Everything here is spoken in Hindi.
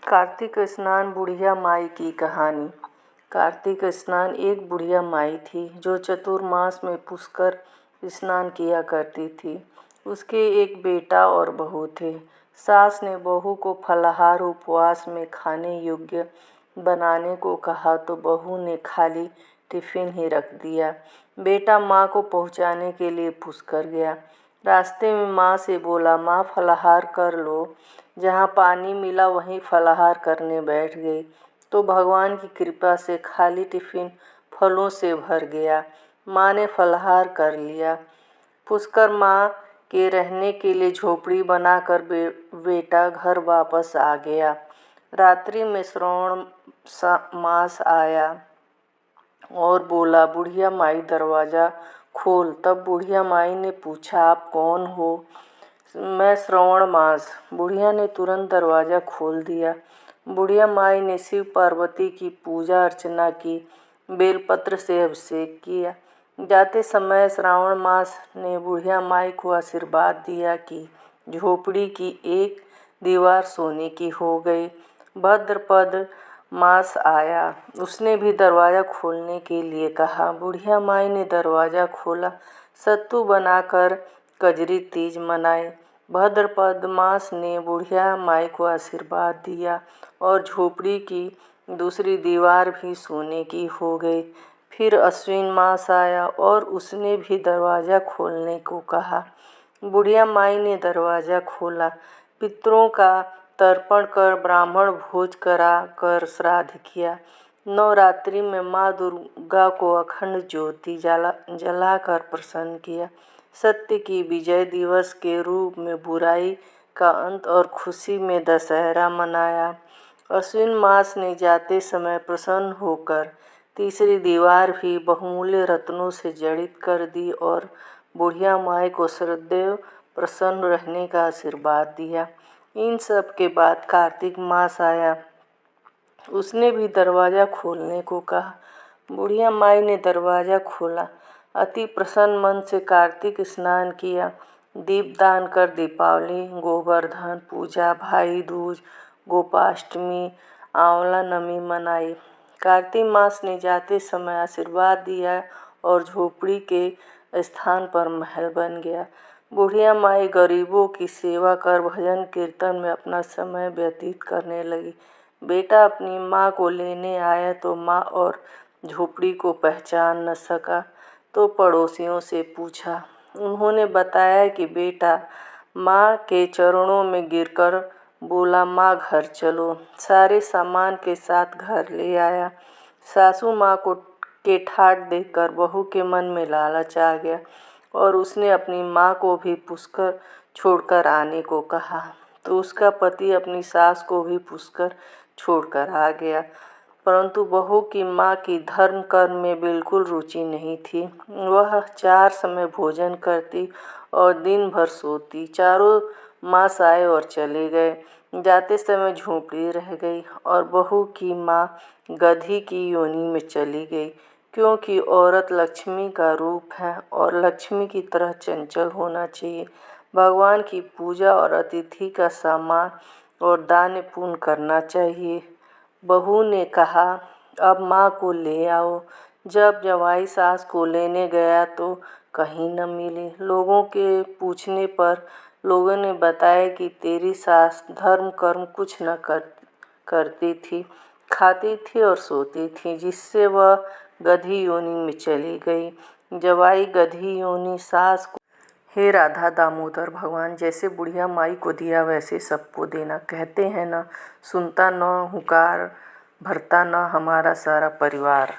कार्तिक स्नान बुढ़िया माई की कहानी। कार्तिक स्नान एक बुढ़िया माई थी जो चतुर्मास में पुष्कर स्नान किया करती थी। उसके एक बेटा और बहू थे। सास ने बहू को फलाहार उपवास में खाने योग्य बनाने को कहा तो बहू ने खाली टिफिन ही रख दिया। बेटा माँ को पहुँचाने के लिए पुष्कर गया। रास्ते में माँ से बोला, माँ फलाहार कर लो। जहाँ पानी मिला वहीं फलाहार करने बैठ गई तो भगवान की कृपा से खाली टिफिन फलों से भर गया। माँ ने फलाहार कर लिया। पुष्कर माँ के रहने के लिए झोपड़ी बनाकर बेटा घर वापस आ गया। रात्रि में श्रावण मास आया और बोला, बुढ़िया माई दरवाज़ा खोल। तब बुढ़िया माई ने पूछा, आप कौन हो? मैं श्रावण मास। बुढ़िया ने तुरंत दरवाज़ा खोल दिया। बुढ़िया माई ने शिव पार्वती की पूजा अर्चना की, बेलपत्र से अभिषेक किया। जाते समय श्रावण मास ने बुढ़िया माई को आशीर्वाद दिया कि झोपड़ी की एक दीवार सोने की हो गई। भद्रपद मास आया। उसने भी दरवाज़ा खोलने के लिए कहा। बुढ़िया माई ने दरवाज़ा खोला। सत्तू बनाकर कजरी तीज मनाई। भद्रपद मास ने बुढ़िया माई को आशीर्वाद दिया और झोपड़ी की दूसरी दीवार भी सोने की हो गई। फिर अश्विन मास आया और उसने भी दरवाज़ा खोलने को कहा। बुढ़िया माई ने दरवाज़ा खोला। पितरों का तर्पण कर ब्राह्मण भोज करा कर श्राद्ध किया। नवरात्रि में माँ दुर्गा को अखंड ज्योति जलाकर प्रसन्न किया। सत्य की विजय दिवस के रूप में बुराई का अंत और खुशी में दशहरा मनाया। अश्विन मास ने जाते समय प्रसन्न होकर तीसरी दीवार भी बहुमूल्य रत्नों से जड़ित कर दी और बुढ़िया माई को सदैव प्रसन्न रहने का आशीर्वाद दिया। इन सब के बाद कार्तिक मास आया। उसने भी दरवाज़ा खोलने को कहा। बुढ़िया माई ने दरवाज़ा खोला। अति प्रसन्न मन से कार्तिक स्नान किया। दीपदान कर दीपावली, गोवर्धन पूजा, भाई दूज, गोपाष्टमी, आंवला नमी मनाई। कार्तिक मास ने जाते समय आशीर्वाद दिया और झोपड़ी के स्थान पर महल बन गया। बुढ़िया माई गरीबों की सेवा कर भजन कीर्तन में अपना समय व्यतीत करने लगी। बेटा अपनी माँ को लेने आया तो माँ और झोपड़ी को पहचान न सका तो पड़ोसियों से पूछा। उन्होंने बताया कि बेटा माँ के चरणों में गिरकर बोला, माँ घर चलो। सारे सामान के साथ घर ले आया। सासू माँ के ठाट देखकर बहू के मन में लालच आ गया और उसने अपनी माँ को भी पुष्कर छोड़कर आने को कहा तो उसका पति अपनी सास को भी पुष्कर छोड़कर आ गया। परंतु बहू की माँ की धर्म कर्म में बिल्कुल रुचि नहीं थी। वह 4 समय भोजन करती और दिन भर सोती। चारों मास आए और चले गए। जाते समय झोंपड़ी रह गई और बहू की माँ गधी की योनि में चली गई, क्योंकि औरत लक्ष्मी का रूप है और लक्ष्मी की तरह चंचल होना चाहिए। भगवान की पूजा और अतिथि का सम्मान और दान पुण्य करना चाहिए। बहू ने कहा, अब माँ को ले आओ। जब जवाई सास को लेने गया तो कहीं न मिली। लोगों के पूछने पर लोगों ने बताया कि तेरी सास धर्म कर्म कुछ न करती थी, खाती थी और सोती थी, जिससे वह गधी योनि में चली गई। जवाई गधी योनि सास को, हे राधा दामोदर भगवान, जैसे बुढ़िया माई को दिया वैसे सबको देना। कहते हैं ना, सुनता न हुकार भरता न हमारा सारा परिवार।